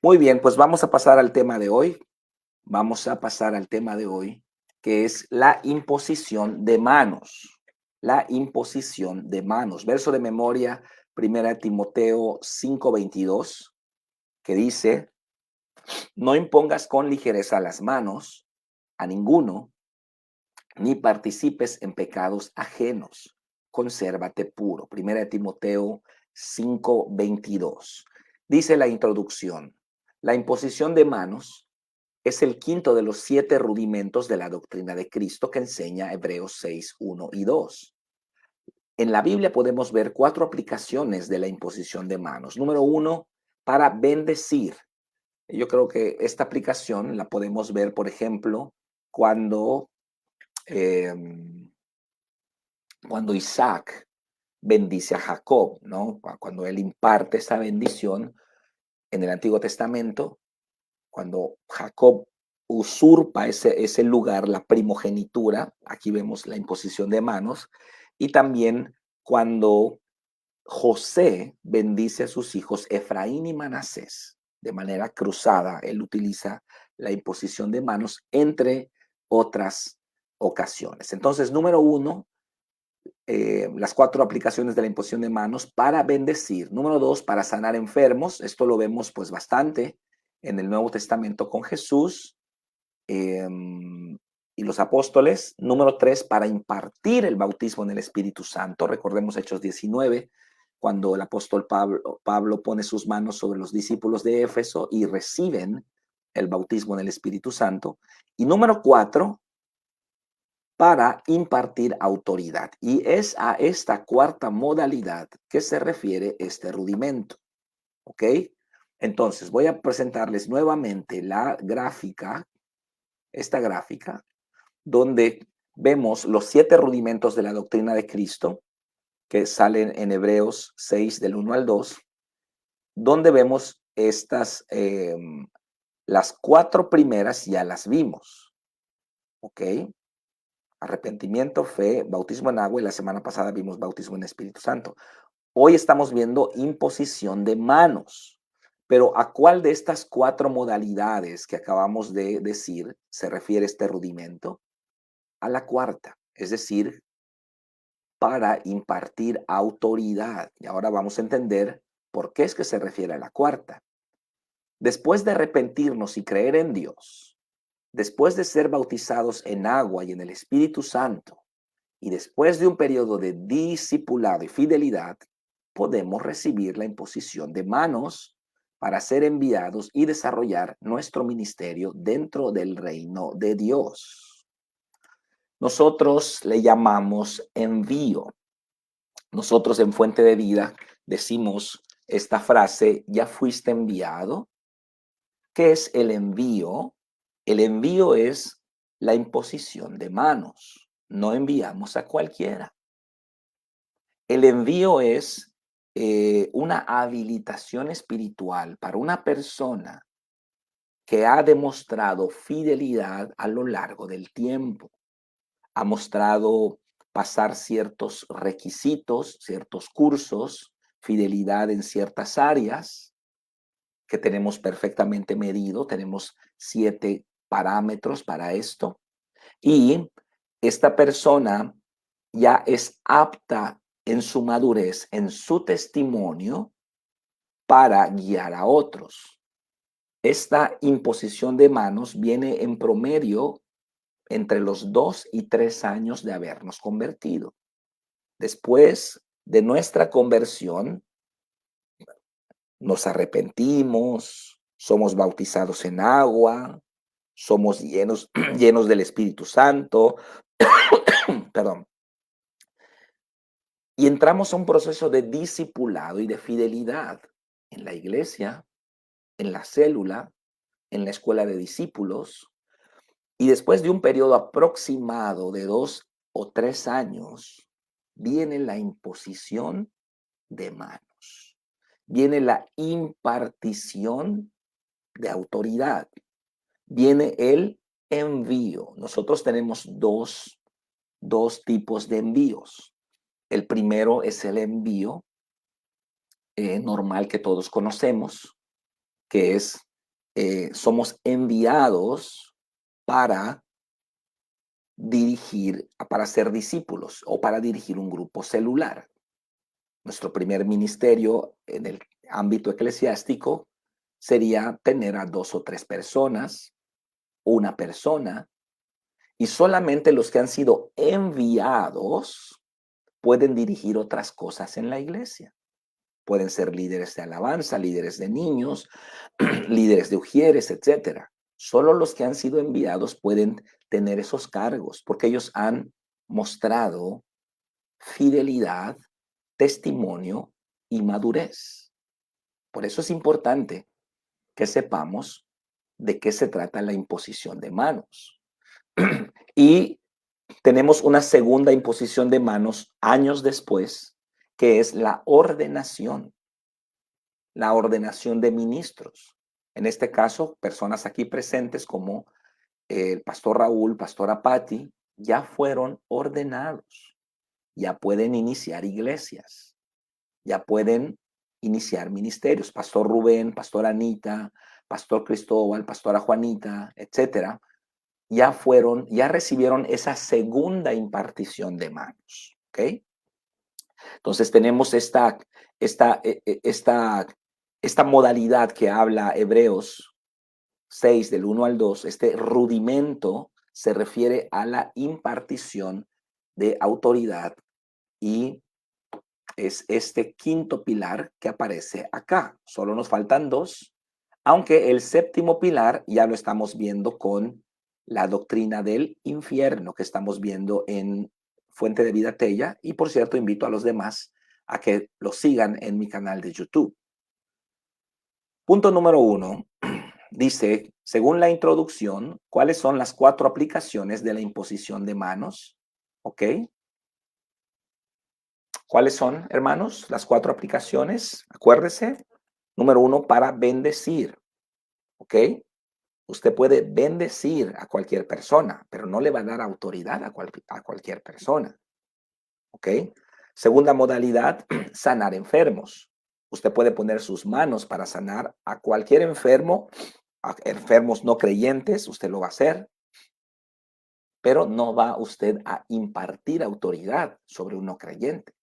Muy bien, pues vamos a pasar al tema de hoy. Vamos a pasar al tema de hoy, que es la imposición de manos. La imposición de manos. Verso de memoria, 1 Timoteo 5:22, que dice, no impongas con ligereza las manos a ninguno, ni participes en pecados ajenos. Consérvate puro. 1 Timoteo 5:22. Dice la introducción, la imposición de manos es el quinto de los 7 rudimentos de la doctrina de Cristo que enseña Hebreos 6:1 y 2. En la Biblia podemos ver 4 aplicaciones de la imposición de manos. Número 1, para bendecir. Yo creo que esta aplicación la podemos ver, por ejemplo, cuando, eh, cuando Isaac bendice a Jacob, ¿no? Cuando él imparte esa bendición en el Antiguo Testamento, cuando Jacob usurpa ese lugar, la primogenitura, aquí vemos la imposición de manos, y también cuando José bendice a sus hijos Efraín y Manasés de manera cruzada, él utiliza la imposición de manos entre otras ocasiones. Entonces, número 1, las 4 aplicaciones de la imposición de manos para bendecir. Número 2, para sanar enfermos. Esto lo vemos pues bastante en el Nuevo Testamento con Jesús y los apóstoles. Número 3, para impartir el bautismo en el Espíritu Santo. Recordemos Hechos 19, cuando el apóstol Pablo pone sus manos sobre los discípulos de Éfeso y reciben el bautismo en el Espíritu Santo. Y número 4, para impartir autoridad. Y es a esta cuarta modalidad que se refiere este rudimento. ¿Ok? Entonces, voy a presentarles nuevamente la gráfica, esta gráfica, donde vemos los 7 rudimentos de la doctrina de Cristo, que salen en Hebreos 6, del 1 al 2, donde vemos estas, las 4 primeras ya las vimos. ¿Ok? Arrepentimiento, fe, bautismo en agua, y la semana pasada vimos bautismo en Espíritu Santo. Hoy estamos viendo imposición de manos. Pero ¿a cuál de estas 4 modalidades que acabamos de decir se refiere este rudimento? A la cuarta, es decir, para impartir autoridad. Y ahora vamos a entender por qué es que se refiere a la cuarta. Después de arrepentirnos y creer en Dios, después de ser bautizados en agua y en el Espíritu Santo, y después de un periodo de discipulado y fidelidad, podemos recibir la imposición de manos para ser enviados y desarrollar nuestro ministerio dentro del reino de Dios. Nosotros le llamamos envío. Nosotros en Fuente de Vida decimos esta frase, ¿ya fuiste enviado? ¿Qué es el envío? El envío es la imposición de manos. No enviamos a cualquiera. El envío es una habilitación espiritual para una persona que ha demostrado fidelidad a lo largo del tiempo. Ha mostrado pasar ciertos requisitos, ciertos cursos, fidelidad en ciertas áreas que tenemos perfectamente medido. Tenemos 7 parámetros para esto. Y esta persona ya es apta en su madurez, en su testimonio, para guiar a otros. Esta imposición de manos viene en promedio entre los 2 y 3 años de habernos convertido. Después de nuestra conversión, nos arrepentimos, somos bautizados en agua, somos llenos, llenos del Espíritu Santo, perdón, y entramos a un proceso de discipulado y de fidelidad en la iglesia, en la célula, en la escuela de discípulos, y después de un periodo aproximado de 2 o 3 años, viene la imposición de manos, viene la impartición de autoridad, viene el envío. Nosotros tenemos dos tipos de envíos. El primero es el envío normal que todos conocemos, que es somos enviados para dirigir, para ser discípulos o para dirigir un grupo celular. Nuestro primer ministerio en el ámbito eclesiástico sería tener a 2 o 3 personas, una persona, y solamente los que han sido enviados pueden dirigir otras cosas en la iglesia. Pueden ser líderes de alabanza, líderes de niños, líderes de ujieres, etcétera. Solo los que han sido enviados pueden tener esos cargos porque ellos han mostrado fidelidad, testimonio y madurez. Por eso es importante que sepamos de qué se trata la imposición de manos. Y tenemos una segunda imposición de manos años después, que es la ordenación de ministros. En este caso, personas aquí presentes como el pastor Raúl, pastora Patti, ya fueron ordenados, ya pueden iniciar iglesias, ya pueden iniciar ministerios. Pastor Rubén, pastora Anita, pastor Cristóbal, pastora Juanita, etcétera, ya recibieron esa segunda impartición de manos, ¿ok? Entonces tenemos esta modalidad que habla Hebreos 6 del 1 al 2, este rudimento se refiere a la impartición de autoridad y es este quinto pilar que aparece acá. Solo nos faltan 2, aunque el séptimo pilar ya lo estamos viendo con la doctrina del infierno que estamos viendo en Fuente de Vida Tella. Y por cierto, invito a los demás a que lo sigan en mi canal de YouTube. Punto número 1. Dice, según la introducción, ¿cuáles son las 4 aplicaciones de la imposición de manos? ¿Ok? ¿Cuáles son, hermanos? Las 4 aplicaciones. Acuérdese. Número 1, para bendecir. ¿Ok? Usted puede bendecir a cualquier persona, pero no le va a dar autoridad a cualquier persona. ¿Ok? Segunda modalidad, sanar enfermos. Usted puede poner sus manos para sanar a cualquier enfermo, a enfermos no creyentes, usted lo va a hacer, pero no va usted a impartir autoridad sobre un no creyente.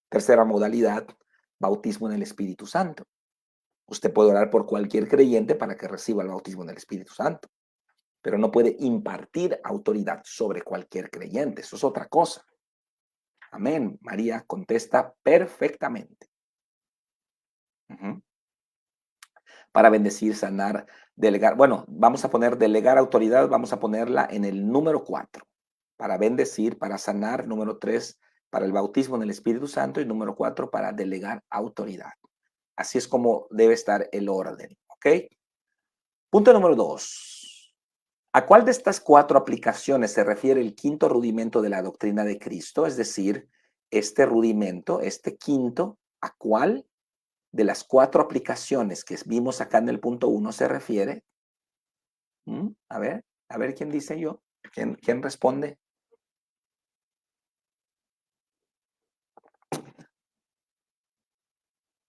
Tercera modalidad, bautismo en el Espíritu Santo. Usted puede orar por cualquier creyente para que reciba el bautismo en el Espíritu Santo, pero no puede impartir autoridad sobre cualquier creyente. Eso es otra cosa. Amén. María contesta perfectamente. Para bendecir, sanar, delegar. Bueno, vamos a poner delegar autoridad, vamos a ponerla en el número 4. Para bendecir, para sanar, número 3, para el bautismo en el Espíritu Santo y número 4, para delegar autoridad. Así es como debe estar el orden, ¿ok? Punto número 2. ¿A cuál de estas 4 aplicaciones se refiere el quinto rudimento de la doctrina de Cristo? Es decir, este rudimento, este quinto, ¿a cuál de las 4 aplicaciones que vimos acá en el punto 1 se refiere? A ver quién dice yo. ¿Quién responde?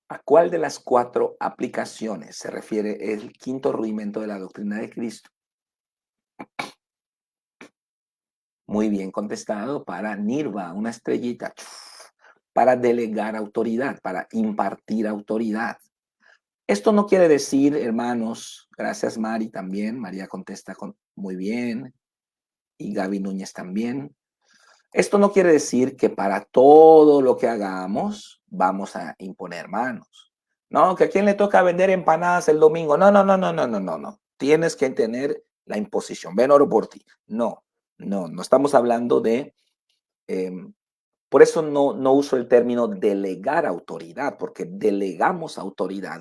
¿A cuál de las 4 aplicaciones se refiere el quinto rudimento de la doctrina de Cristo? Muy bien contestado para Nirva, una estrellita. Para delegar autoridad, para impartir autoridad. Esto no quiere decir, hermanos, gracias Mari también, María contesta muy bien, y Gaby Núñez también. Esto no quiere decir que para todo lo que hagamos vamos a imponer manos. No, que a quién le toca vender empanadas el domingo. No, no, no, no, no, no, no, no. Tienes que tener la imposición. Ven, oro por ti. No, no, no estamos hablando de... por eso no uso el término delegar autoridad, porque delegamos autoridad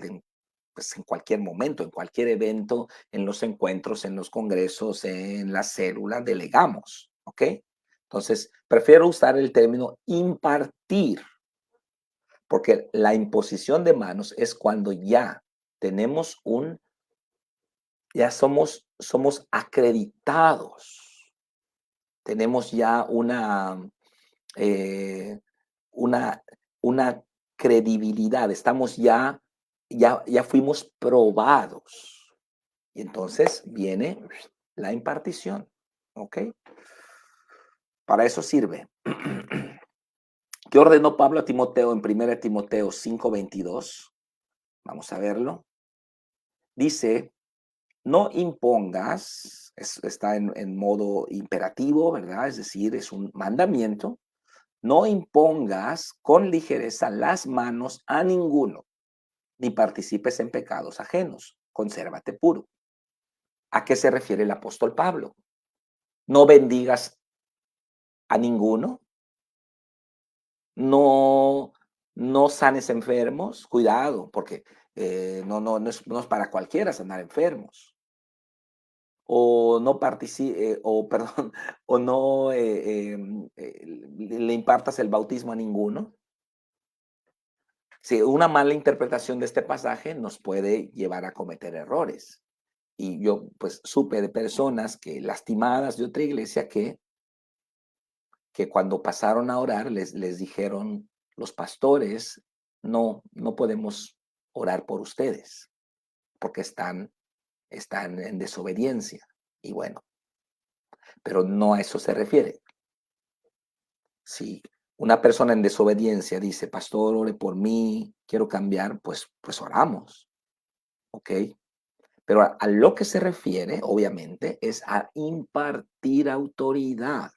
pues en cualquier momento, en cualquier evento, en los encuentros, en los congresos, en la célula, delegamos, ¿ok? Entonces, prefiero usar el término impartir, porque la imposición de manos es cuando ya tenemos ya somos acreditados, tenemos ya eh, una, una credibilidad, estamos ya fuimos probados. Y entonces viene la impartición. ¿Ok? Para eso sirve. ¿Qué ordenó Pablo a Timoteo en 1 Timoteo 5:22? Vamos a verlo. Dice, no impongas, está en modo imperativo, ¿verdad? Es decir, es un mandamiento. No impongas con ligereza las manos a ninguno, ni participes en pecados ajenos. Consérvate puro. ¿A qué se refiere el apóstol Pablo? No bendigas a ninguno, no, no sanes enfermos, cuidado, porque no es para cualquiera sanar enfermos. O no participe, o perdón, o no le impartas el bautismo a ninguno. Sí, una mala interpretación de este pasaje nos puede llevar a cometer errores. Y yo pues supe de personas que lastimadas de otra iglesia que cuando pasaron a orar les dijeron los pastores, no podemos orar por ustedes porque están en desobediencia. Y bueno, pero no a eso se refiere. Si una persona en desobediencia dice, pastor, ore por mí, quiero cambiar, pues oramos, ¿ok? Pero a lo que se refiere, obviamente, es a impartir autoridad.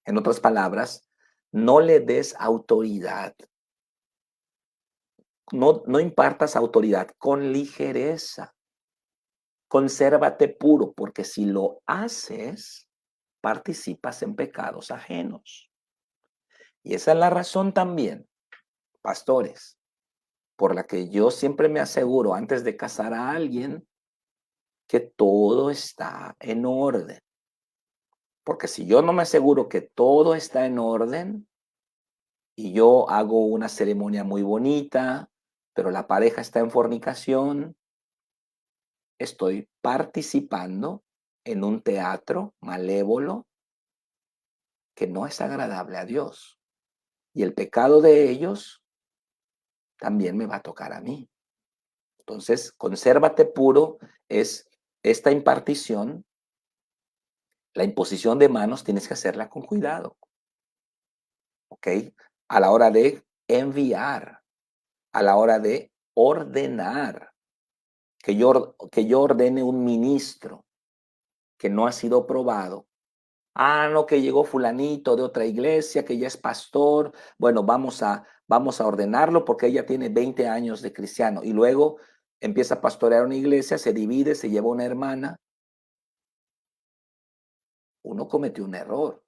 En otras palabras, no le des autoridad. No impartas autoridad con ligereza. Consérvate puro, porque si lo haces, participas en pecados ajenos. Y esa es la razón también, pastores, por la que yo siempre me aseguro antes de casar a alguien que todo está en orden. Porque si yo no me aseguro que todo está en orden y yo hago una ceremonia muy bonita, pero la pareja está en fornicación, estoy participando en un teatro malévolo que no es agradable a Dios. Y el pecado de ellos también me va a tocar a mí. Entonces, consérvate puro es esta impartición, la imposición de manos tienes que hacerla con cuidado, ¿ok? A la hora de enviar, a la hora de ordenar, que yo ordene un ministro que no ha sido probado. Ah, no, que llegó fulanito de otra iglesia, que ya es pastor. Bueno, vamos a ordenarlo porque ella tiene 20 años de cristiano. Y luego empieza a pastorear una iglesia, se divide, se lleva una hermana. Uno cometió un error.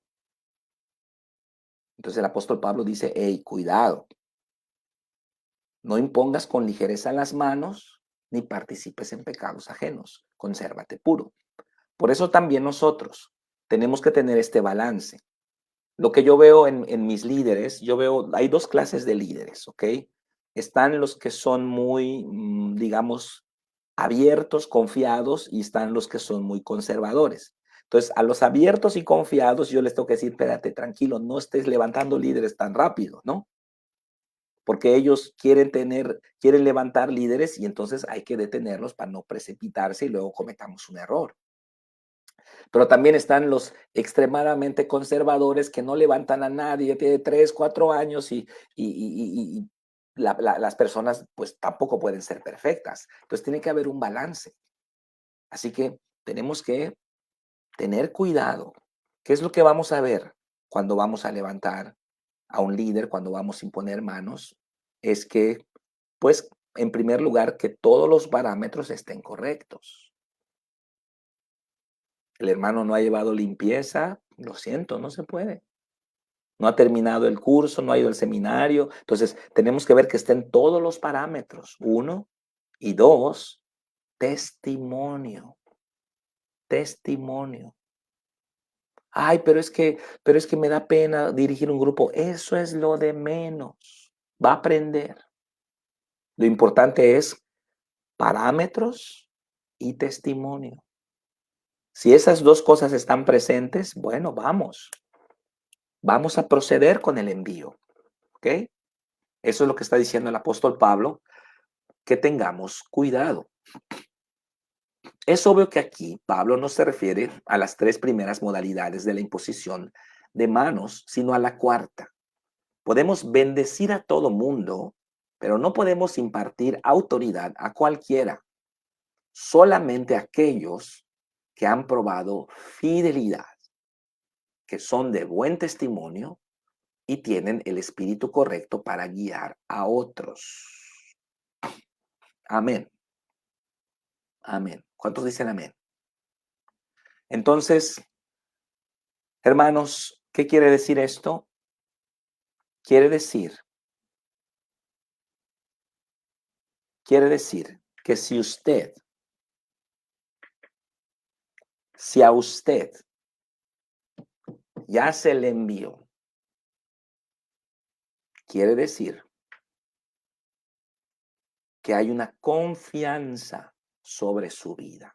Entonces el apóstol Pablo dice, hey, cuidado. No impongas con ligereza las manos, ni participes en pecados ajenos. Consérvate puro. Por eso también nosotros tenemos que tener este balance. Lo que yo veo en mis líderes, hay dos clases de líderes, ¿ok? Están los que son muy, digamos, abiertos, confiados, y están los que son muy conservadores. Entonces, a los abiertos y confiados, yo les tengo que decir, espérate, tranquilo, no estés levantando líderes tan rápido, ¿no? Porque ellos quieren levantar líderes y entonces hay que detenerlos para no precipitarse y luego cometamos un error. Pero también están los extremadamente conservadores que no levantan a nadie, tiene 3, 4 años y las personas pues tampoco pueden ser perfectas. Entonces tiene que haber un balance. Así que tenemos que tener cuidado. ¿Qué es lo que vamos a ver cuando vamos a levantar a un líder, cuando vamos a imponer manos? Es que, pues, en primer lugar, que todos los parámetros estén correctos. El hermano no ha llevado limpieza, lo siento, no se puede. No ha terminado el curso, no ha ido al seminario. Entonces, tenemos que ver que estén todos los parámetros. Uno, y dos, testimonio. Testimonio. Ay, pero es que me da pena dirigir un grupo. Eso es lo de menos. Va a aprender. Lo importante es parámetros y testimonio. Si esas dos cosas están presentes, bueno, vamos a proceder con el envío, ¿ok? Eso es lo que está diciendo el apóstol Pablo, que tengamos cuidado. Es obvio que aquí Pablo no se refiere a las tres primeras modalidades de la imposición de manos, sino a la cuarta. Podemos bendecir a todo mundo, pero no podemos impartir autoridad a cualquiera. Solamente aquellos que han probado fidelidad, que son de buen testimonio y tienen el espíritu correcto para guiar a otros. Amén. Amén. ¿Cuántos dicen amén? Entonces, hermanos, ¿qué quiere decir esto? Quiere decir que si a usted ya se le envió, quiere decir que hay una confianza sobre su vida.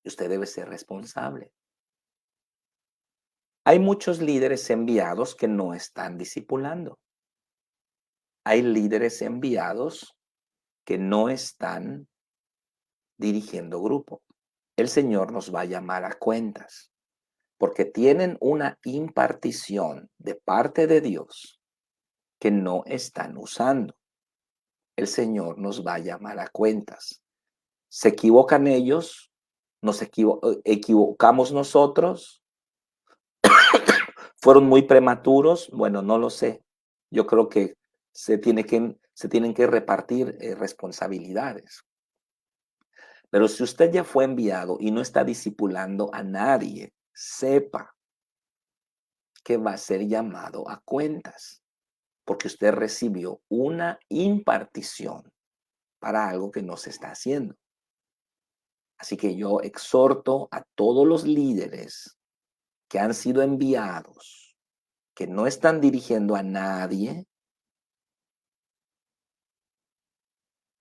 Y usted debe ser responsable. Hay muchos líderes enviados que no están discipulando. Hay líderes enviados que no están dirigiendo grupo. El Señor nos va a llamar a cuentas porque tienen una impartición de parte de Dios que no están usando. El Señor nos va a llamar a cuentas. ¿Se equivocan ellos? ¿Nos equivocamos nosotros? ¿Fueron muy prematuros? Bueno, no lo sé. Yo creo que se tienen que repartir responsabilidades. Pero si usted ya fue enviado y no está discipulando a nadie, sepa que va a ser llamado a cuentas, porque usted recibió una impartición para algo que no se está haciendo. Así que yo exhorto a todos los líderes que han sido enviados, que no están dirigiendo a nadie.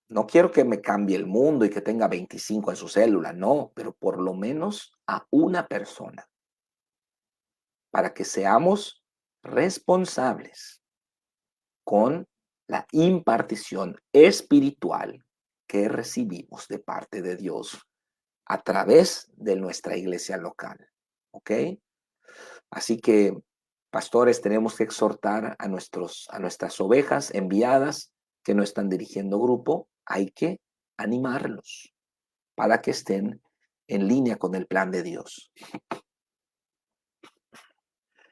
No quiero que me cambie el mundo y que tenga 25 en su célula, no, pero por lo menos a una persona, para que seamos responsables con la impartición espiritual que recibimos de parte de Dios a través de nuestra iglesia local. ¿Ok? Así que, pastores, tenemos que exhortar a nuestras ovejas enviadas que no están dirigiendo grupo. Hay que animarlos para que estén en línea con el plan de Dios.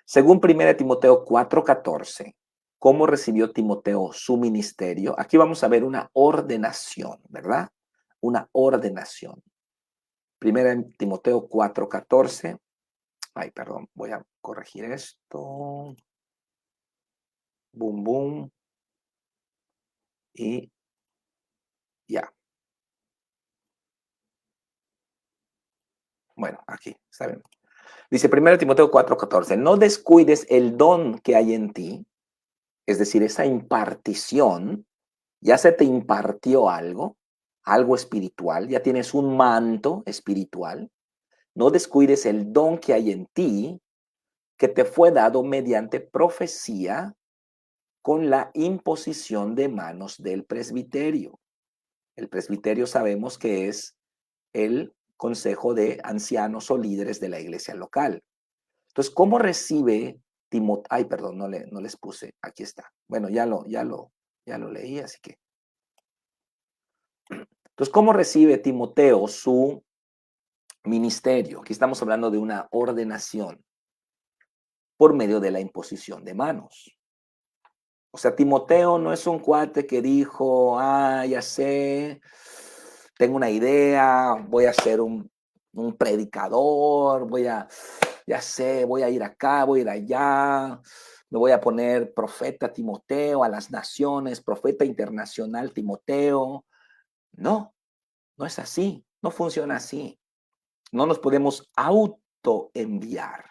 Según 1 Timoteo 4:14, ¿cómo recibió Timoteo su ministerio? Aquí vamos a ver una ordenación, ¿verdad? Una ordenación. 1 Timoteo 4:14. Ay, perdón, voy a corregir esto. Boom, boom. Y ya. Bueno, aquí, está bien. Dice 1 Timoteo 4:14, no descuides el don que hay en ti, es decir, esa impartición, ya se te impartió algo espiritual, ya tienes un manto espiritual, no descuides el don que hay en ti, que te fue dado mediante profecía con la imposición de manos del presbiterio. El presbiterio sabemos que es el consejo de ancianos o líderes de la iglesia local. Entonces, ¿cómo recibe Timoteo? Ay, perdón, no les puse. Aquí está. Bueno, ya lo leí, así que. Entonces, ¿cómo recibe Timoteo su ministerio? Aquí estamos hablando de una ordenación por medio de la imposición de manos. O sea, Timoteo no es un cuate que dijo, ya sé, tengo una idea, voy a ser un predicador, ya sé, voy a ir acá, voy a ir allá, me voy a poner profeta Timoteo a las naciones, profeta internacional Timoteo. No, no es así, no funciona así. No nos podemos autoenviar,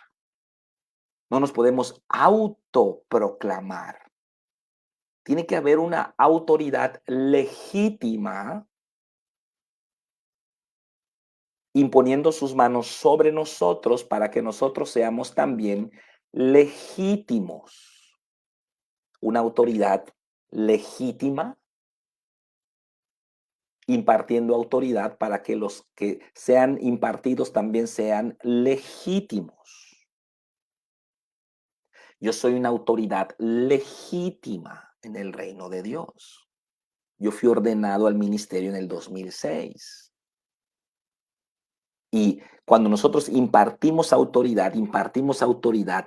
no nos podemos autoproclamar. Tiene que haber una autoridad legítima imponiendo sus manos sobre nosotros para que nosotros seamos también legítimos. Una autoridad legítima impartiendo autoridad para que los que sean impartidos también sean legítimos. Yo soy una autoridad legítima en el reino de Dios. Yo fui ordenado al ministerio en el 2006. Y cuando nosotros impartimos autoridad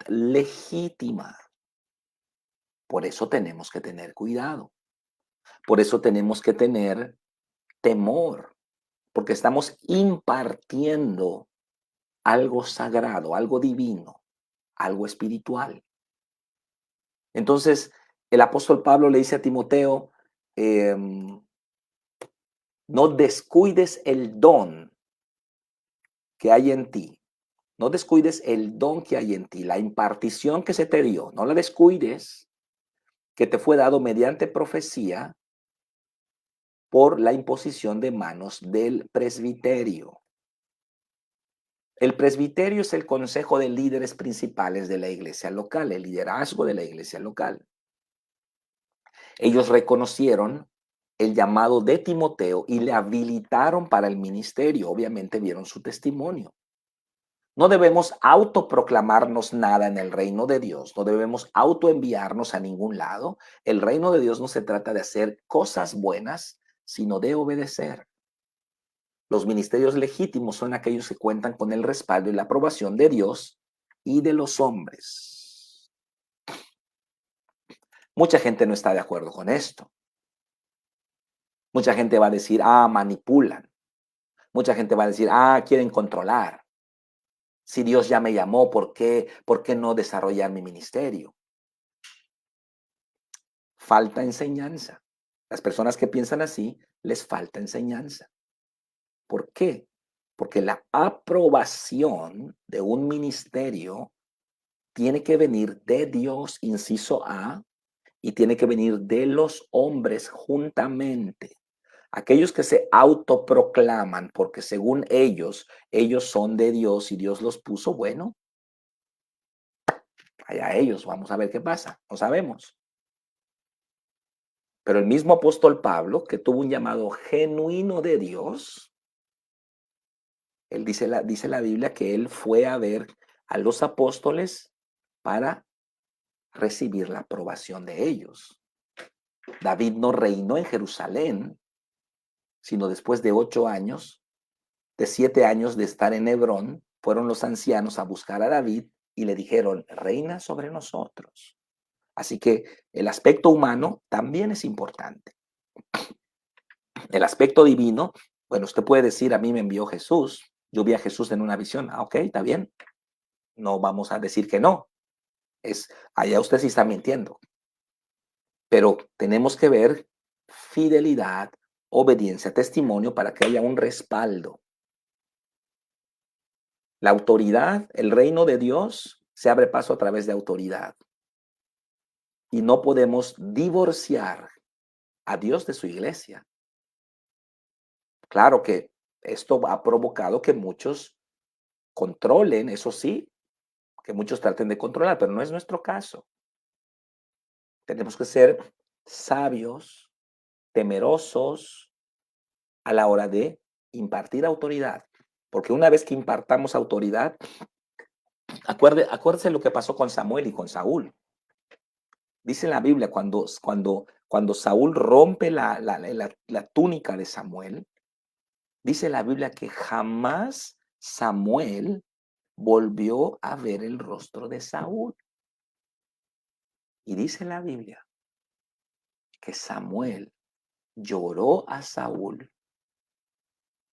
legítima. Por eso tenemos que tener cuidado. Por eso tenemos que tener temor, porque estamos impartiendo algo sagrado, algo divino, algo espiritual. Entonces, el apóstol Pablo le dice a Timoteo, no descuides el don que hay en ti. No descuides el don que hay en ti, la impartición que se te dio. No la descuides, que te fue dado mediante profecía por la imposición de manos del presbiterio. El presbiterio es el consejo de líderes principales de la iglesia local, el liderazgo de la iglesia local. Ellos reconocieron el llamado de Timoteo y le habilitaron para el ministerio. Obviamente vieron su testimonio. No debemos autoproclamarnos nada en el reino de Dios. No debemos autoenviarnos a ningún lado. El reino de Dios no se trata de hacer cosas buenas, sino de obedecer. Los ministerios legítimos son aquellos que cuentan con el respaldo y la aprobación de Dios y de los hombres. Mucha gente no está de acuerdo con esto. Mucha gente va a decir, manipulan. Mucha gente va a decir, quieren controlar. Si Dios ya me llamó, ¿por qué no desarrollar mi ministerio? Falta enseñanza. Las personas que piensan así, les falta enseñanza. ¿Por qué? Porque la aprobación de un ministerio tiene que venir de Dios, inciso A, y tiene que venir de los hombres juntamente. Aquellos que se autoproclaman porque según ellos son de Dios y Dios los puso, bueno, allá ellos, vamos a ver qué pasa, no sabemos. Pero el mismo apóstol Pablo, que tuvo un llamado genuino de Dios, él dice la Biblia que él fue a ver a los apóstoles para recibir la aprobación de ellos. David no reinó en Jerusalén, sino después de 8 años, de 7 años de estar en Hebrón, fueron los ancianos a buscar a David y le dijeron, reina sobre nosotros. Así que el aspecto humano también es importante. El aspecto divino, bueno, usted puede decir, a mí me envió Jesús, yo vi a Jesús en una visión, ok, está bien, no vamos a decir que no, allá usted sí está mintiendo, pero tenemos que ver fidelidad, obediencia, testimonio para que haya un respaldo. La autoridad, el reino de Dios, se abre paso a través de autoridad. Y no podemos divorciar a Dios de su iglesia. Claro que esto ha provocado que muchos controlen, eso sí, que muchos traten de controlar, pero no es nuestro caso. Tenemos que ser sabios, temerosos a la hora de impartir autoridad. Porque una vez que impartamos autoridad, acuérdese lo que pasó con Samuel y con Saúl. Dice la Biblia, cuando Saúl rompe la túnica de Samuel, dice la Biblia que jamás Samuel volvió a ver el rostro de Saúl. Y dice la Biblia que Samuel lloró a Saúl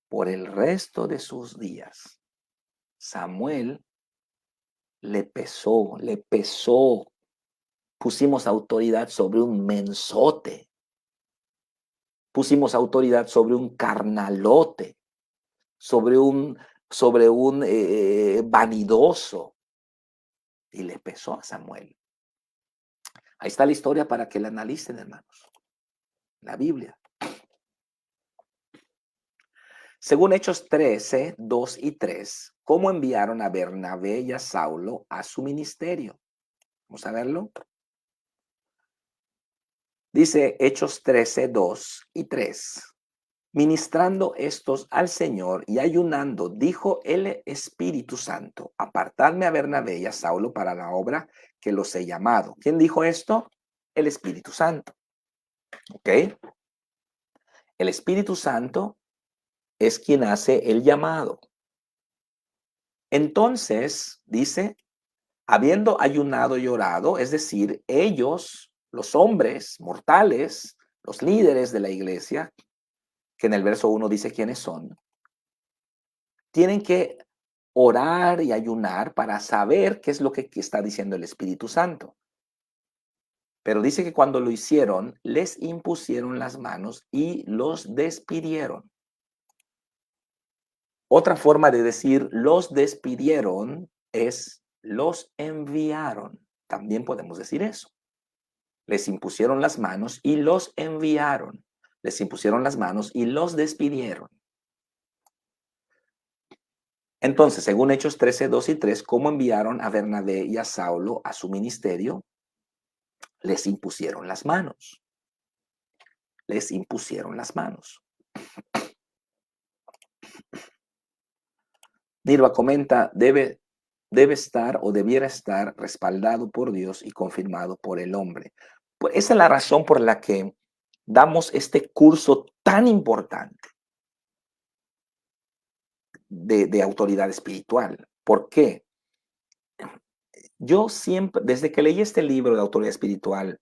por el resto de sus días. Samuel le pesó. Pusimos autoridad sobre un mensote. Pusimos autoridad sobre un carnalote, sobre un vanidoso. Y le pesó a Samuel. Ahí está la historia para que la analicen, hermanos. La Biblia. Según Hechos 13, 2 y 3, ¿cómo enviaron a Bernabé y a Saulo a su ministerio? Vamos a verlo. Dice Hechos 13, 2 y 3. Ministrando estos al Señor y ayunando, dijo el Espíritu Santo, apartadme a Bernabé y a Saulo para la obra que los he llamado. ¿Quién dijo esto? El Espíritu Santo. ¿Ok? El Espíritu Santo es quien hace el llamado. Entonces, dice, habiendo ayunado y orado, es decir, ellos, los hombres mortales, los líderes de la iglesia, que en el verso 1 dice quiénes son, tienen que orar y ayunar para saber qué es lo que está diciendo el Espíritu Santo. Pero dice que cuando lo hicieron, les impusieron las manos y los despidieron. Otra forma de decir los despidieron es los enviaron. También podemos decir eso. Les impusieron las manos y los enviaron. Les impusieron las manos y los despidieron. Entonces, según Hechos 13, 2 y 3, ¿cómo enviaron a Bernabé y a Saulo a su ministerio? Les impusieron las manos. Les impusieron las manos. Nirva comenta, debe estar o debiera estar respaldado por Dios y confirmado por el hombre. Pues esa es la razón por la que damos este curso tan importante de autoridad espiritual. ¿Por qué? Yo siempre, desde que leí este libro de autoridad espiritual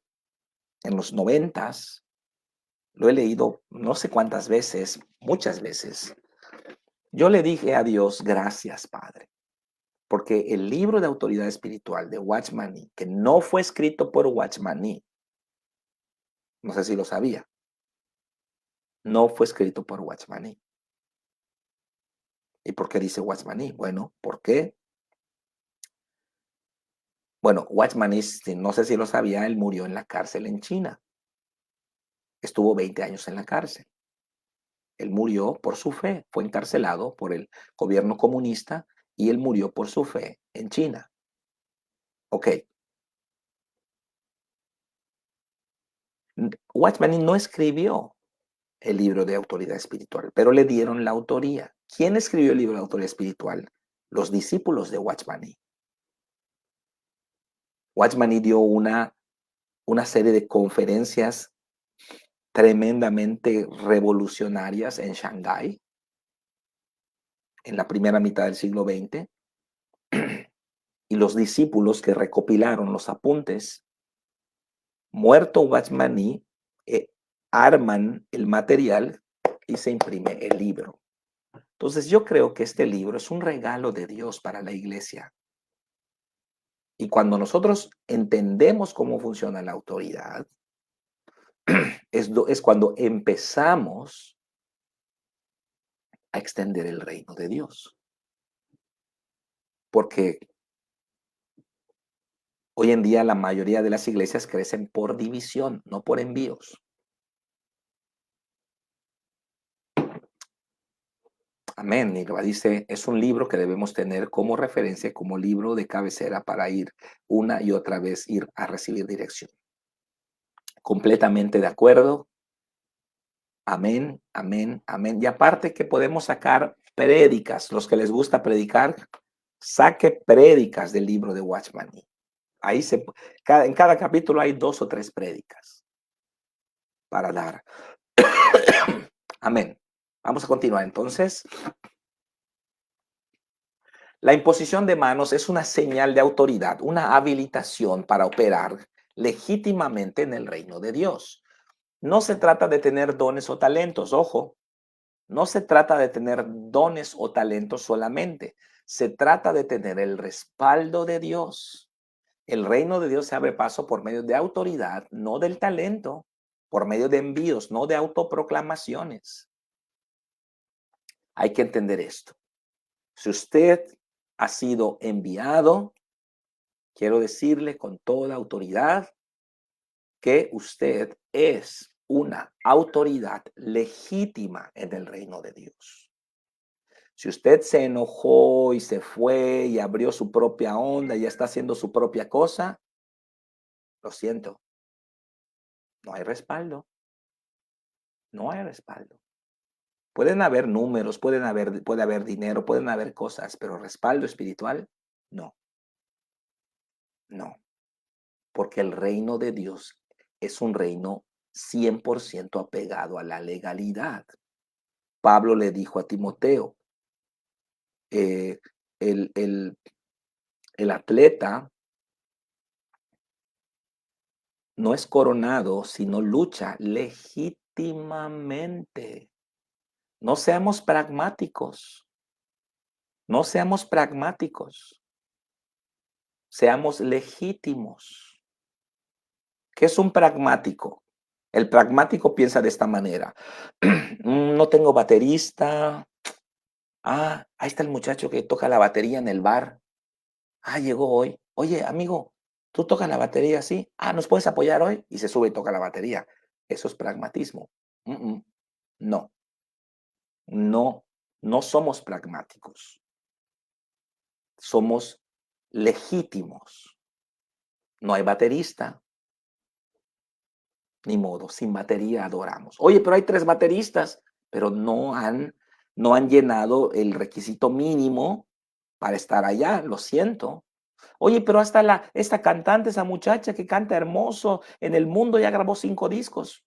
en los 90s, lo he leído no sé cuántas veces, muchas veces. Yo le dije a Dios, gracias, Padre, porque el libro de autoridad espiritual de Watchman Nee, que no fue escrito por Watchman Nee, no sé si lo sabía, no fue escrito por Watchman Nee. ¿Y por qué dice Watchman Nee? Bueno, ¿por qué? Bueno, Watchman Nee, no sé si lo sabía, él murió en la cárcel en China. Estuvo 20 años en la cárcel. Él murió por su fe, fue encarcelado por el gobierno comunista y él murió por su fe en China. Ok. Watchman Nee no escribió el libro de autoridad espiritual, pero le dieron la autoría. ¿Quién escribió el libro de autoridad espiritual? Los discípulos de Watchman Nee. Watchman Nee dio una serie de conferencias tremendamente revolucionarias en Shanghái en la primera mitad del siglo XX, y los discípulos que recopilaron los apuntes, muerto Watchman Nee, arman el material y se imprime el libro. Entonces yo creo que este libro es un regalo de Dios para la iglesia. Y cuando nosotros entendemos cómo funciona la autoridad, es cuando empezamos a extender el reino de Dios. Porque hoy en día la mayoría de las iglesias crecen por división, no por envíos. Amén. Y dice, es un libro que debemos tener como referencia, como libro de cabecera para ir una y otra vez, ir a recibir dirección. Completamente de acuerdo. Amén, amén, amén. Y aparte que podemos sacar prédicas, los que les gusta predicar, saque prédicas del libro de Watchman Nee. Ahí en cada capítulo hay 2 o 3 prédicas para dar. Amén. Vamos a continuar entonces. La imposición de manos es una señal de autoridad, una habilitación para operar legítimamente en el reino de Dios. No se trata de tener dones o talentos, ojo, no se trata de tener dones o talentos solamente, se trata de tener el respaldo de Dios. El reino de Dios se abre paso por medio de autoridad, no del talento, por medio de envíos, no de autoproclamaciones. Hay que entender esto. Si usted ha sido enviado, quiero decirle con toda autoridad que usted es una autoridad legítima en el reino de Dios. Si usted se enojó y se fue y abrió su propia onda y ya está haciendo su propia cosa, lo siento, no hay respaldo. No hay respaldo. Pueden haber números, puede haber dinero, pueden haber cosas, pero respaldo espiritual, no, no, porque el reino de Dios es un reino 100% apegado a la legalidad. Pablo le dijo a Timoteo, eh, el, el, el atleta no es coronado, sino lucha legítimamente. No seamos pragmáticos, no seamos pragmáticos, seamos legítimos. ¿Qué es un pragmático? El pragmático piensa de esta manera. No tengo baterista. Ah, ahí está el muchacho que toca la batería en el bar. Ah, llegó hoy. Oye, amigo, ¿tú tocas la batería así? Ah, ¿nos puedes apoyar hoy? Y se sube y toca la batería. Eso es pragmatismo. No, no, no somos pragmáticos. Somos legítimos. No hay baterista. Ni modo, sin batería adoramos. Oye, pero hay 3 bateristas, pero no han llenado el requisito mínimo para estar allá, lo siento. Oye, pero hasta esta cantante, esa muchacha que canta hermoso en el mundo ya grabó 5 discos.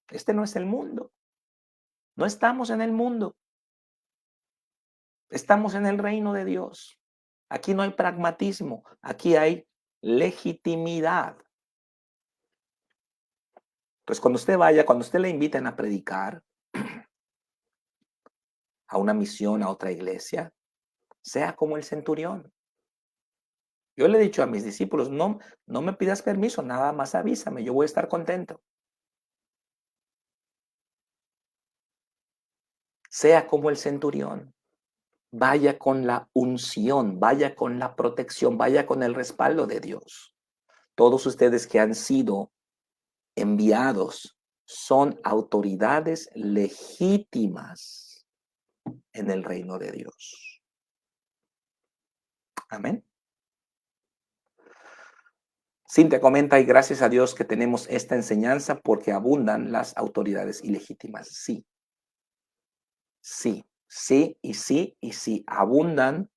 Este no es el mundo. No estamos en el mundo. Estamos en el reino de Dios. Aquí no hay pragmatismo, aquí hay legitimidad. Entonces, cuando usted vaya, cuando usted le inviten a predicar a una misión, a otra iglesia, sea como el centurión. Yo le he dicho a mis discípulos, no me pidas permiso, nada más avísame, yo voy a estar contento. Sea como el centurión. Vaya con la unción, vaya con la protección, vaya con el respaldo de Dios. Todos ustedes que han sido enviados son autoridades legítimas en el reino de Dios. Amén. Cintia comenta, y gracias a Dios que tenemos esta enseñanza porque abundan las autoridades ilegítimas. Sí, sí, sí y sí y sí. Abundan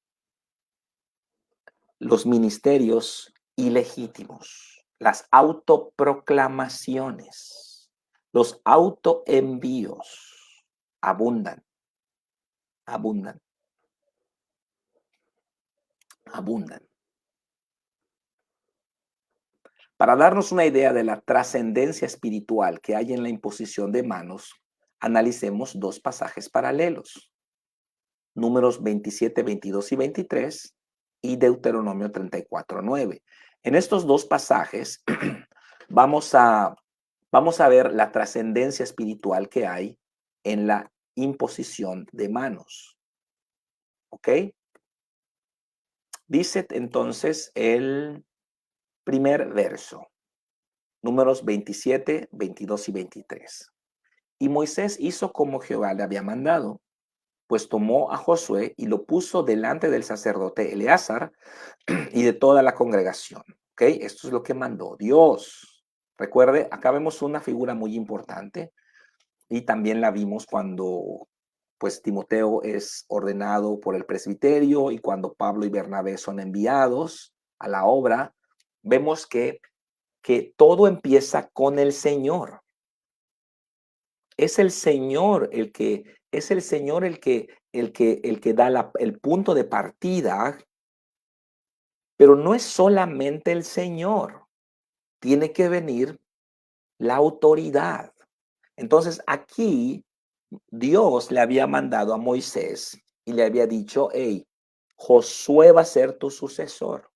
los ministerios ilegítimos, las autoproclamaciones, los autoenvíos. Abundan, abundan, abundan. Para darnos una idea de la trascendencia espiritual que hay en la imposición de manos, analicemos 2 pasajes paralelos. Números 27, 22 y 23 y Deuteronomio 34, 9. En estos 2 pasajes vamos a ver la trascendencia espiritual que hay en la imposición de manos. ¿Ok? Dice entonces el primer verso, Números 27, 22 y 23. Y Moisés hizo como Jehová le había mandado, pues tomó a Josué y lo puso delante del sacerdote Eleazar y de toda la congregación. ¿Ok? Esto es lo que mandó Dios. Recuerde, acá vemos una figura muy importante y también la vimos cuando pues Timoteo es ordenado por el presbiterio y cuando Pablo y Bernabé son enviados a la obra, vemos que todo empieza con el Señor. Es el Señor el que es el Señor el que da el punto de partida, pero no es solamente el Señor. Tiene que venir la autoridad. Entonces, aquí Dios le había mandado a Moisés y le había dicho, hey, Josué va a ser tu sucesor.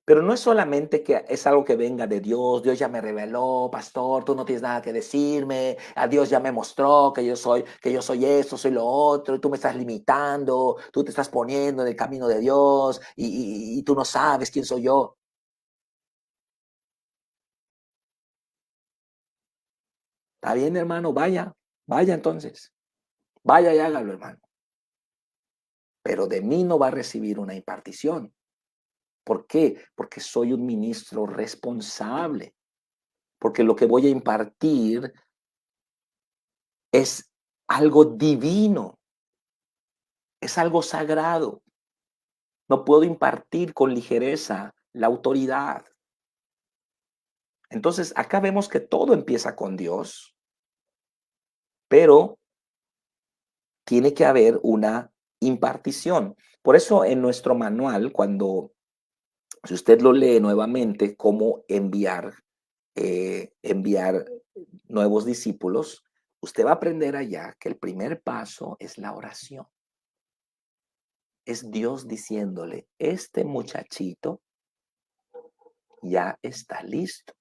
Pero no es solamente que es algo que venga de Dios, Dios ya me reveló, pastor, tú no tienes nada que decirme, a Dios ya me mostró que yo soy esto, soy lo otro, y tú me estás limitando, tú te estás poniendo en el camino de Dios y tú no sabes quién soy yo. Está bien, hermano, vaya entonces, vaya y hágalo, hermano. Pero de mí no va a recibir una impartición. ¿Por qué? Porque soy un ministro responsable. Porque lo que voy a impartir es algo divino, es algo sagrado. No puedo impartir con ligereza la autoridad. Entonces, acá vemos que todo empieza con Dios, pero tiene que haber una impartición. Por eso en nuestro manual, si usted lo lee nuevamente, cómo enviar nuevos discípulos, usted va a aprender allá que el primer paso es la oración. Es Dios diciéndole, este muchachito ya está listo.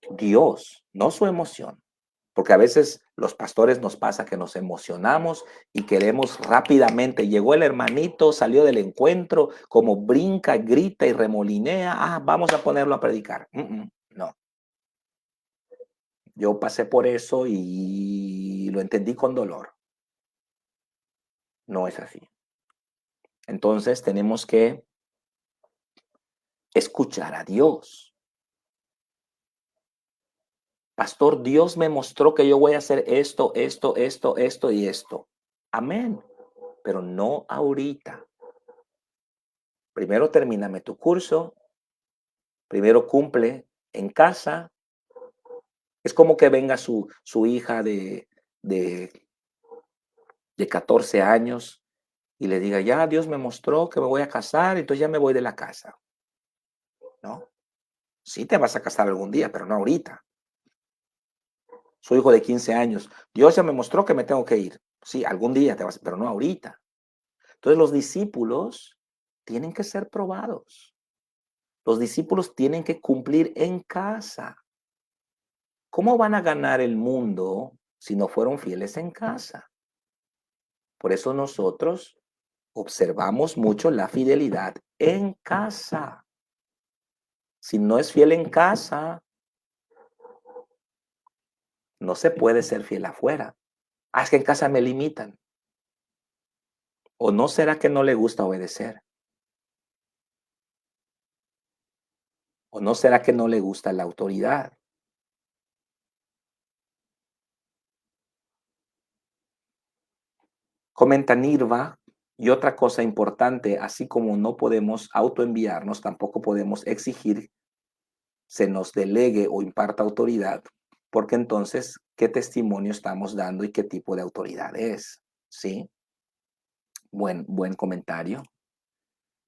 Dios, no su emoción. Porque a veces los pastores nos pasa que nos emocionamos y queremos rápidamente. Llegó el hermanito, salió del encuentro, como brinca, grita y remolinea. Ah, vamos a ponerlo a predicar. No, yo pasé por eso y lo entendí con dolor. No es así. Entonces tenemos que escuchar a Dios. Pastor, Dios me mostró que yo voy a hacer esto, esto y esto. Amén. Pero no ahorita. Primero termíname tu curso, primero cumple en casa. Es como que venga su hija de, de 14 años y le diga, ya Dios me mostró que me voy a casar, entonces ya me voy de la casa. ¿No? Sí te vas a casar algún día, pero no ahorita. Su hijo de 15 años, Dios ya me mostró que me tengo que ir. Sí, algún día te vas, pero no ahorita. Entonces los discípulos tienen que ser probados. Los discípulos tienen que cumplir en casa. ¿Cómo van a ganar el mundo si no fueron fieles en casa? Por eso nosotros observamos mucho la fidelidad en casa. Si no es fiel en casa, no se puede ser fiel afuera. Ah, es que en casa me limitan. ¿O no será que no le gusta obedecer? ¿O no será que no le gusta la autoridad? Comenta Nirva, y otra cosa importante, así como no podemos autoenviarnos, tampoco podemos exigir se nos delegue o imparta autoridad, porque entonces, ¿qué testimonio estamos dando y qué tipo de autoridad es? ¿Sí? Buen comentario.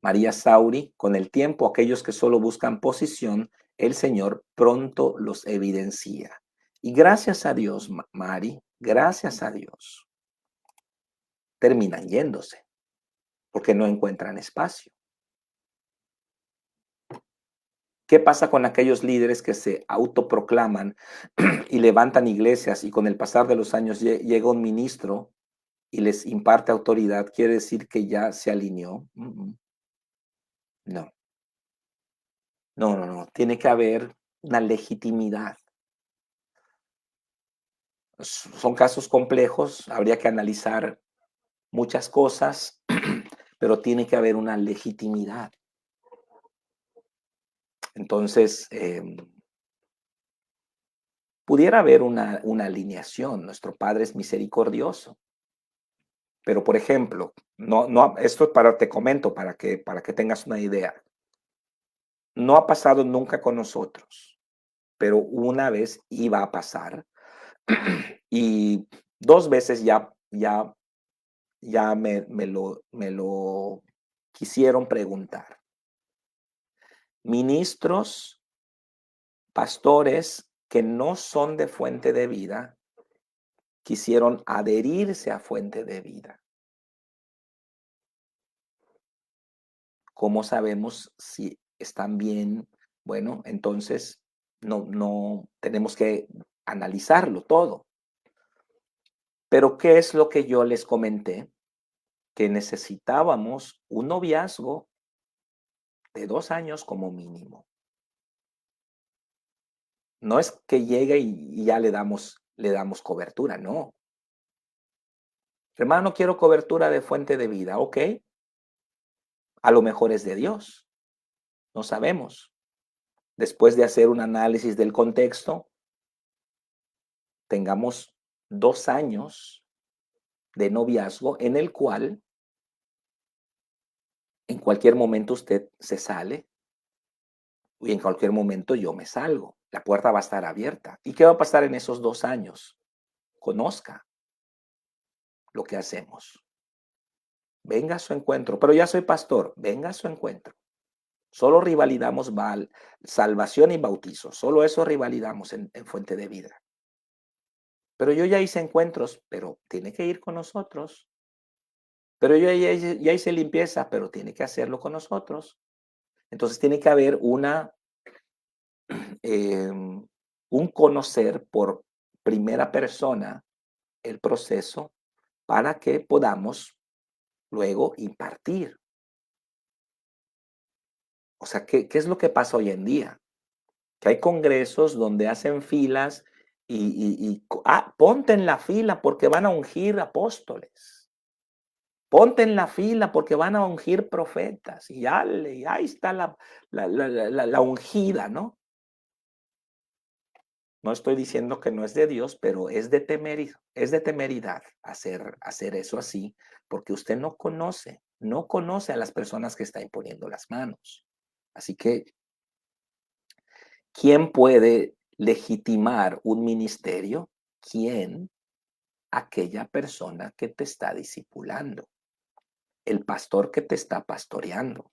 María Sauri, con el tiempo, aquellos que solo buscan posición, el Señor pronto los evidencia. Y gracias a Dios, Mari, gracias a Dios, terminan yéndose, porque no encuentran espacio. ¿Qué pasa con aquellos líderes que se autoproclaman y levantan iglesias y con el pasar de los años llega un ministro y les imparte autoridad? ¿Quiere decir que ya se alineó? No, no. Tiene que haber una legitimidad. Son casos complejos, habría que analizar muchas cosas, pero tiene que haber una legitimidad. Entonces, pudiera haber una alineación. Nuestro Padre es misericordioso. Pero, por ejemplo, esto es te comento para que tengas una idea. No ha pasado nunca con nosotros, pero una vez iba a pasar y 2 veces ya me lo quisieron preguntar. Ministros, pastores que no son de Fuente de Vida, quisieron adherirse a Fuente de Vida. ¿Cómo sabemos si están bien? Bueno, entonces no tenemos que analizarlo todo. Pero ¿qué es lo que yo les comenté? Que necesitábamos un noviazgo de 2 años como mínimo. No es que llegue y ya le damos cobertura, no. Hermano, quiero cobertura de Fuente de Vida, ok. A lo mejor es de Dios, no sabemos. después de hacer un análisis del contexto, tengamos 2 años de noviazgo en el cual en cualquier momento usted se sale y en cualquier momento yo me salgo. La puerta va a estar abierta. ¿Y qué va a pasar en esos 2 años? Conozca lo que hacemos. Venga a su encuentro. Pero ya soy pastor. Venga a su encuentro. Solo rivalidamos salvación y bautizo. Solo eso rivalidamos en Fuente de Vida. Pero yo ya hice encuentros, pero tiene que ir con nosotros. Pero yo ya hice limpieza, pero tiene que hacerlo con nosotros. Entonces tiene que haber un conocer por primera persona el proceso para que podamos luego impartir. O sea, ¿qué es lo que pasa hoy en día? Que hay congresos donde hacen filas ponte en la fila porque van a ungir apóstoles. Ponte en la fila porque van a ungir profetas. Y ahí está la ungida, ¿no? No estoy diciendo que no es de Dios, pero es de temeridad hacer eso así, porque usted no conoce a las personas que está imponiendo las manos. Así que, ¿quién puede legitimar un ministerio? ¿Quién? Aquella persona que te está discipulando, el pastor que te está pastoreando.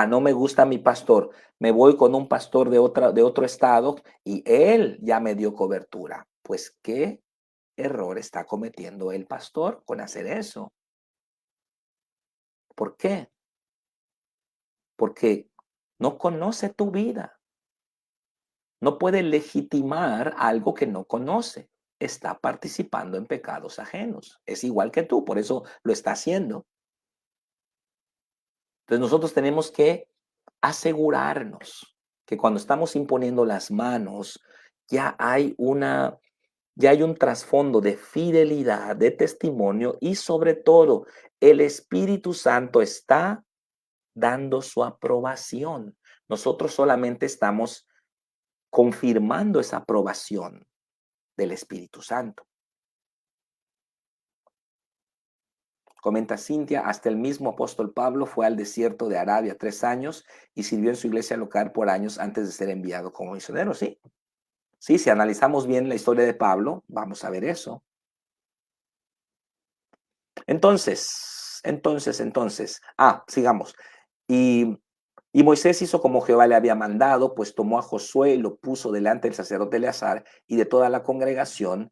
No me gusta mi pastor, me voy con un pastor de otro estado y él ya me dio cobertura. Pues, ¿qué error está cometiendo el pastor con hacer eso? ¿Por qué? Porque no conoce tu vida. No puede legitimar algo que no conoce. Está participando en pecados ajenos. Es igual que tú, por eso lo está haciendo. Entonces nosotros tenemos que asegurarnos que cuando estamos imponiendo las manos, ya hay un trasfondo de fidelidad, de testimonio y sobre todo el Espíritu Santo está dando su aprobación. Nosotros solamente estamos confirmando esa aprobación del Espíritu Santo. Comenta Cintia, hasta el mismo apóstol Pablo fue al desierto de Arabia 3 años y sirvió en su iglesia local por años antes de ser enviado como misionero. Sí, sí, si analizamos bien la historia de Pablo, vamos a ver eso. Entonces, sigamos. Y Moisés hizo como Jehová le había mandado, pues tomó a Josué y lo puso delante del sacerdote Eleazar y de toda la congregación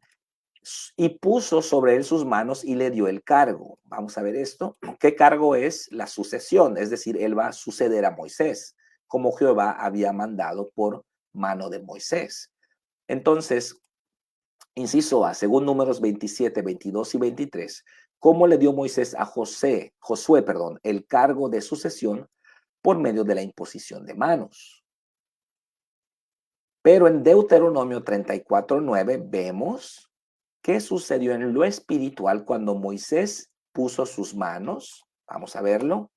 y puso sobre él sus manos y le dio el cargo. Vamos a ver esto. ¿Qué cargo es? La sucesión, es decir, él va a suceder a Moisés, como Jehová había mandado por mano de Moisés. Entonces, inciso A, según Números 27, 22 y 23, ¿cómo le dio Moisés a Josué, el cargo de sucesión por medio de la imposición de manos? Pero en Deuteronomio 34:9 vemos qué sucedió en lo espiritual cuando Moisés puso sus manos. Vamos a verlo.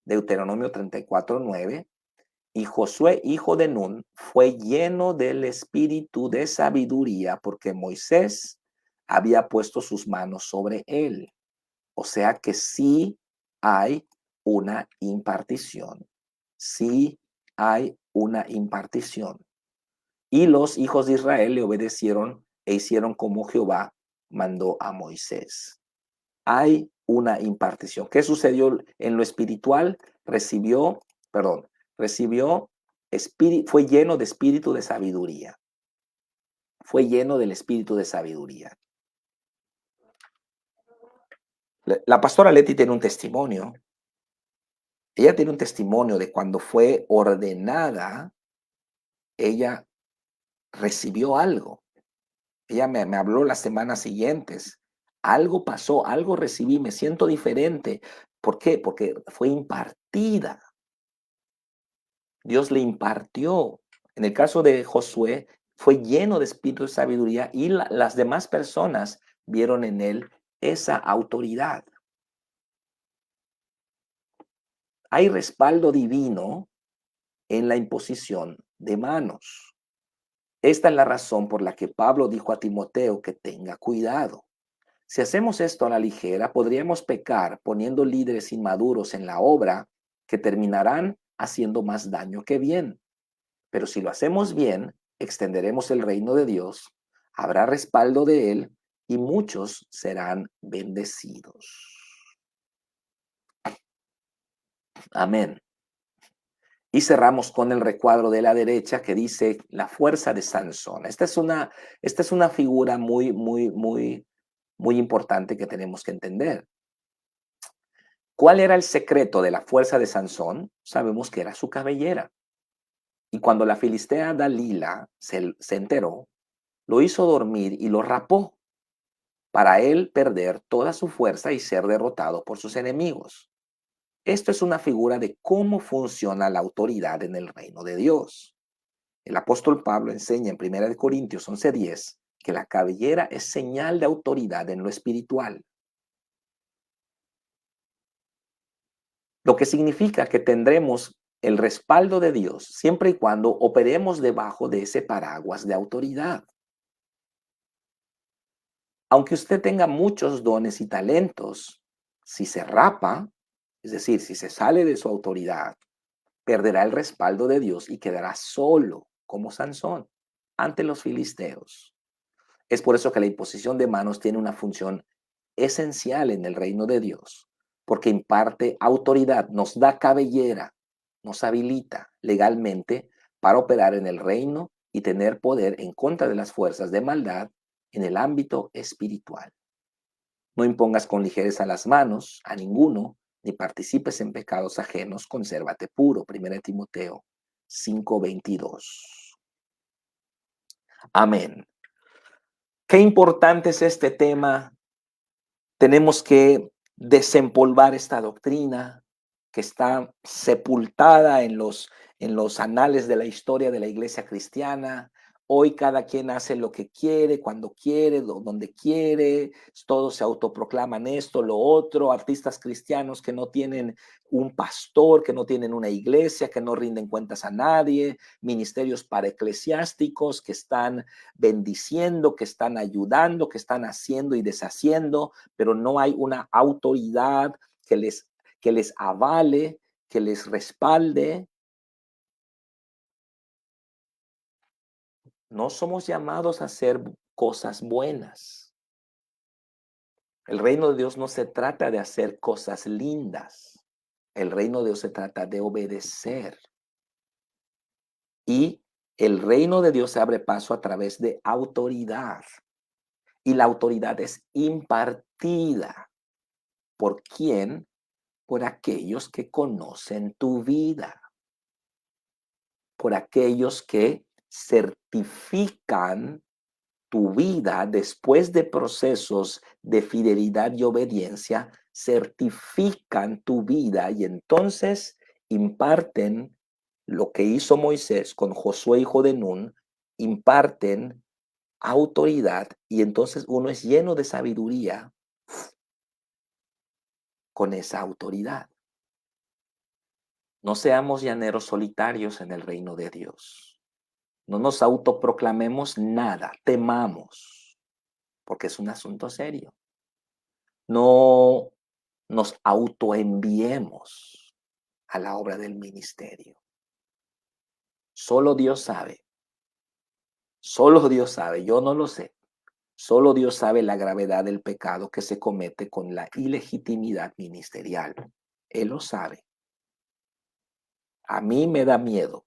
Deuteronomio 34:9. Y Josué, hijo de Nun, fue lleno del espíritu de sabiduría porque Moisés había puesto sus manos sobre él. O sea que sí hay una impartición. Sí hay una impartición. Y los hijos de Israel le obedecieron e hicieron como Jehová mandó a Moisés. Hay una impartición. ¿Qué sucedió en lo espiritual? Fue lleno de espíritu de sabiduría. Fue lleno del espíritu de sabiduría. La pastora Leti tiene un testimonio. Ella tiene un testimonio de cuando fue ordenada, ella recibió algo. Ella me habló las semanas siguientes. Algo pasó, algo recibí, me siento diferente. ¿Por qué? Porque fue impartida. Dios le impartió. En el caso de Josué, fue lleno de espíritu de sabiduría y las demás personas vieron en él esa autoridad. Hay respaldo divino en la imposición de manos. Esta es la razón por la que Pablo dijo a Timoteo que tenga cuidado. Si hacemos esto a la ligera, podríamos pecar poniendo líderes inmaduros en la obra que terminarán haciendo más daño que bien. Pero si lo hacemos bien, extenderemos el reino de Dios, habrá respaldo de él y muchos serán bendecidos. Amén. Y cerramos con el recuadro de la derecha que dice la fuerza de Sansón. Esta es una figura muy importante que tenemos que entender. ¿Cuál era el secreto de la fuerza de Sansón? Sabemos que era su cabellera. Y cuando la filistea Dalila se enteró, lo hizo dormir y lo rapó para él perder toda su fuerza y ser derrotado por sus enemigos. Esto es una figura de cómo funciona la autoridad en el reino de Dios. El apóstol Pablo enseña en 1 Corintios 11:10 que la cabellera es señal de autoridad en lo espiritual, lo que significa que tendremos el respaldo de Dios siempre y cuando operemos debajo de ese paraguas de autoridad. Aunque usted tenga muchos dones y talentos, si se rapa, es decir, si se sale de su autoridad, perderá el respaldo de Dios y quedará solo, como Sansón, ante los filisteos. Es por eso que la imposición de manos tiene una función esencial en el reino de Dios, porque imparte autoridad, nos da cabellera, nos habilita legalmente para operar en el reino y tener poder en contra de las fuerzas de maldad en el ámbito espiritual. No impongas con ligereza las manos a ninguno, ni participes en pecados ajenos, consérvate puro. 1 Timoteo 5:22. Amén. Qué importante es este tema. Tenemos que desempolvar esta doctrina que está sepultada en los anales de la historia de la iglesia cristiana. Hoy cada quien hace lo que quiere, cuando quiere, donde quiere, todos se autoproclaman esto, lo otro, artistas cristianos que no tienen un pastor, que no tienen una iglesia, que no rinden cuentas a nadie, ministerios para eclesiásticos que están bendiciendo, que están ayudando, que están haciendo y deshaciendo, pero no hay una autoridad que les avale, que les respalde. No somos llamados a hacer cosas buenas. El reino de Dios no se trata de hacer cosas lindas. El reino de Dios se trata de obedecer. Y el reino de Dios se abre paso a través de autoridad. Y la autoridad es impartida. ¿Por quién? Por aquellos que conocen tu vida. Por aquellos que certifican tu vida después de procesos de fidelidad y obediencia, certifican tu vida y entonces imparten lo que hizo Moisés con Josué hijo de Nun, imparten autoridad y entonces uno es lleno de sabiduría con esa autoridad. No seamos llaneros solitarios en el reino de Dios. No nos autoproclamemos nada, temamos, porque es un asunto serio. No nos autoenviemos a la obra del ministerio. Solo Dios sabe, yo no lo sé. Solo Dios sabe la gravedad del pecado que se comete con la ilegitimidad ministerial. Él lo sabe. A mí me da miedo.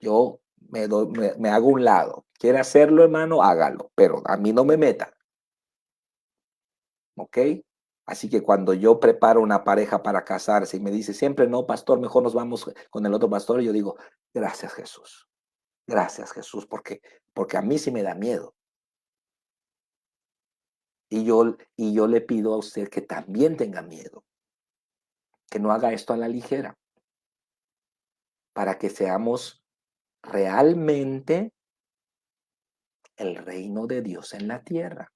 Yo me hago un lado. ¿Quiere hacerlo, hermano? Hágalo, pero a mí no me meta. ¿Ok? Así que cuando yo preparo una pareja para casarse y me dice siempre, no, pastor, mejor nos vamos con el otro pastor, yo digo, gracias Jesús. Gracias Jesús, porque a mí sí me da miedo. Y yo le pido a usted que también tenga miedo, que no haga esto a la ligera, para que seamos realmente el reino de Dios en la tierra.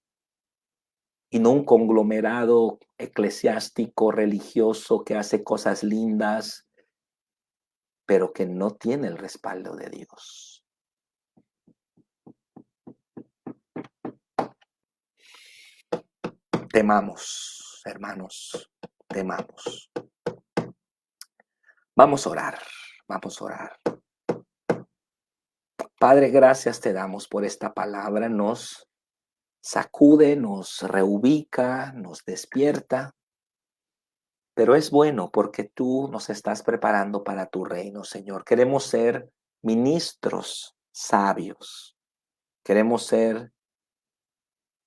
Y no un conglomerado eclesiástico, religioso, que hace cosas lindas, pero que no tiene el respaldo de Dios. Temamos, hermanos, temamos. Vamos a orar, vamos a orar. Padre, gracias te damos por esta palabra. Nos sacude, nos reubica, nos despierta. Pero es bueno porque tú nos estás preparando para tu reino, Señor. Queremos ser ministros sabios. Queremos ser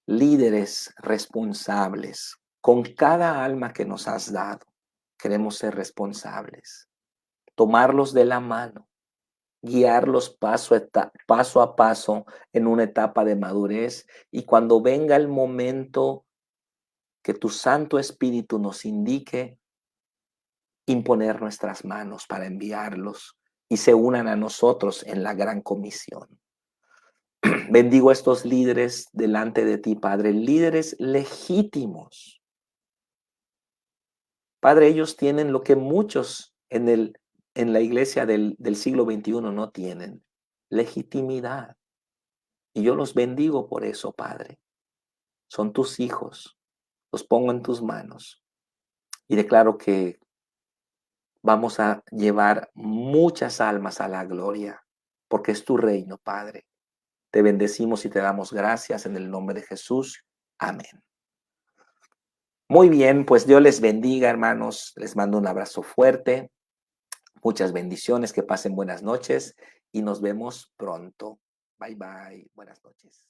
líderes responsables con cada alma que nos has dado. Queremos ser responsables, tomarlos de la mano, guiarlos paso a paso en una etapa de madurez, y cuando venga el momento que tu Santo Espíritu nos indique, imponer nuestras manos para enviarlos y se unan a nosotros en la gran comisión. Bendigo a estos líderes delante de ti, Padre, líderes legítimos. Padre, ellos tienen lo que muchos en la iglesia del siglo XXI no tienen: legitimidad. Y yo los bendigo por eso, Padre. Son tus hijos, los pongo en tus manos y declaro que vamos a llevar muchas almas a la gloria, porque es tu reino, Padre. Te bendecimos y te damos gracias en el nombre de Jesús. Amén. Muy bien, pues Dios les bendiga, hermanos. Les mando un abrazo fuerte. Muchas bendiciones, que pasen buenas noches y nos vemos pronto. Bye bye. Buenas noches.